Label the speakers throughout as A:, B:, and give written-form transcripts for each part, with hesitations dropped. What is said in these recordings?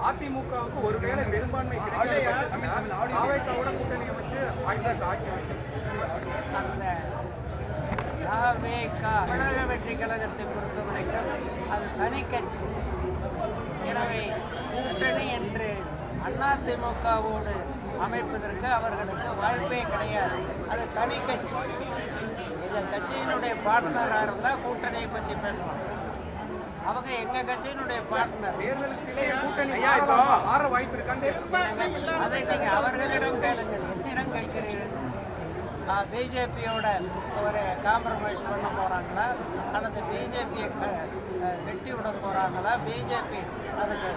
A: அதிமுகவுக்கு ஒருவேளை பெரும்பான்மை கிடைக்கவிட கூட்டணி அமைச்சு ஆட்சி
B: அந்த தமிழக வெற்றி கழகத்தை பொறுத்தவரைக்கும் அது தனி கட்சி. எனவே கூட்டணி என்று அதிமுகவோடு அமைப்பதற்கு அவர்களுக்கு வாய்ப்பே கிடையாது. அது தனி கட்சி. எங்கள் கட்சியினுடைய பார்ட்னராக இருந்தால் கூட்டணியை பற்றி பேசலாம். அவங்க எங்கள் கட்சியினுடைய பார்ட்னர். அதை நீங்கள் அவர்களிடம் கேளுங்கள், என்னிடம் கேட்கிறீர்கள். பிஜேபியோட ஒரு காம்ப்ரமைஸ் பண்ண போகிறாங்களா அல்லது பிஜேபியை வெட்டி விட போகிறாங்களா, பிஜேபி அதுக்கு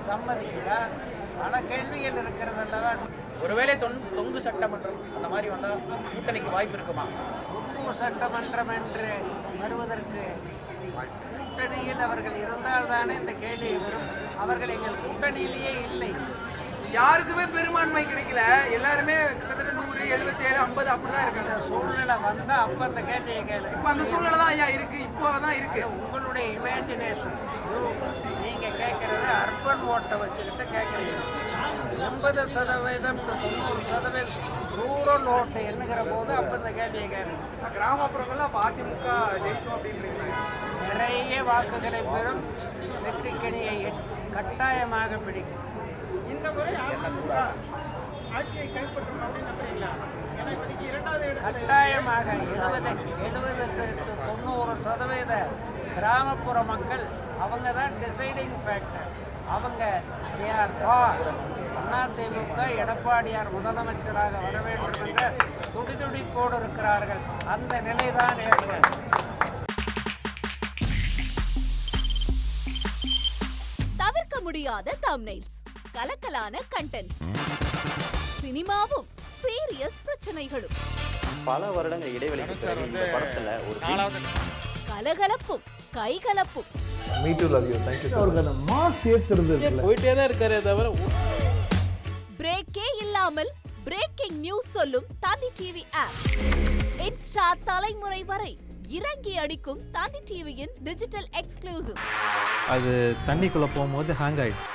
B: சம்மதிக்குதா, பல கேள்விகள் இருக்கிறது அல்லவா.
C: ஒருவேளை தொங்கு சட்டமன்றம் அந்த மாதிரி வந்தால் கூட்டணிக்கு வாய்ப்பு இருக்குமா?
B: தொங்கு சட்டமன்றம் என்று வருவதற்கு கூட்டணியில் அவர்கள் இருந்தால் தானே இந்த கேள்வி வரும். அவர்கள் எங்கள் கூட்டணியிலேயே இல்லை.
D: யாருக்குமே பெரும்பான்மை கிடைக்கல. எல்லாருமே கிட்டத்தட்ட 100, 77, 50 அப்படிதான் இருக்காங்க.
B: சூழ்நிலை வந்தா அப்ப அந்த கேள்வியை கேளு.
D: இப்ப அந்த சூழ்நிலை தான் ஐயா இருக்கு. இப்போதான் இருக்கு.
B: உங்களுடைய இமேஜினேஷன். நீங்க கேட்கறது அர்பன் ஓட்டை வச்சுக்கிட்டு கேட்கறீங்க. 80% to 90% ரூரல் ஓட்டு எண்ணுகிற போது அப்ப இந்த கேள்வியை கேளுங்க.
A: கிராமப்புறங்கள்ல அதிமுக ஜெயிக்கும் அப்படின்றீங்க.
B: நிறைய வாக்குகளை பெறும், வெற்றிக்கணியை கட்டாயமாக பிடிக்கும்.
A: இந்த முறை அதிமுக ஆட்சியை கைப்பற்றும் அப்படின்னு நம்புறீங்களா?
B: கட்டாயமாக 70 to 90% கிராமப்புற மக்கள் அவங்க தான் டிசைடிங் ஃபேக்டர். அவங்க அதிமுக எடப்பாடியார் முதலமைச்சராக வர வேண்டும் என்ற துடிதுடிப்போடு இருக்கிறார்கள். அந்த நிலைதான் ஏற்படும்.
E: தவிர்க்க முடியாத தம்ப்நெயில்ஸ், கலக்கலான கண்டென்ட்ஸ், சினிமாவும் சீரியஸ் பிரச்சனைகளும்,
F: பல வருடங்கள் இடைவெளிக்கு பிறகு இந்த படத்துல ஒரு
E: கலகலப்பும் கைகலப்பும்.
G: Me too, love you. Thank you so much. Mass ஏத்துறது
F: போயிட்டே தான் இருக்காரே தவிர
E: பிரேக்கே இல்லாமல் பிரேக்கிங் நியூஸ் சொல்லும் தந்தி டிவி ஆப். இன்ஸ்டா தலைமுறை வரை இறங்கி அடிக்கும் தந்தி டிவியின் டிஜிட்டல் எக்ஸ்க்ளூசிவ்.
G: அது தண்ணிக்குள்ள போகும்போது ஹேங் ஆயிடுச்சு.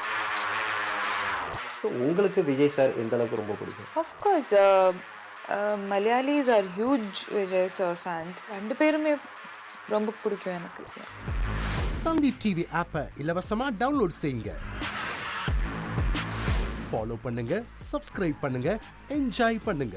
F: உங்களுக்கு விஜய் சார் எந்த அளவுக்கு ரொம்ப பிடிக்கும்?
H: Of course, Malayalis are huge Vijay sir fans. ரெண்டு பேருமே ரொம்ப பிடிக்கும் எனக்கு.
I: தந்தி டிவி ஆப்பை இலவசமா டவுன்லோட் செய்யுங்க. ஃபாலோ பண்ணுங்க, சப்ஸ்கிரைப் பண்ணுங்க, என்ஜாய் பண்ணுங்க.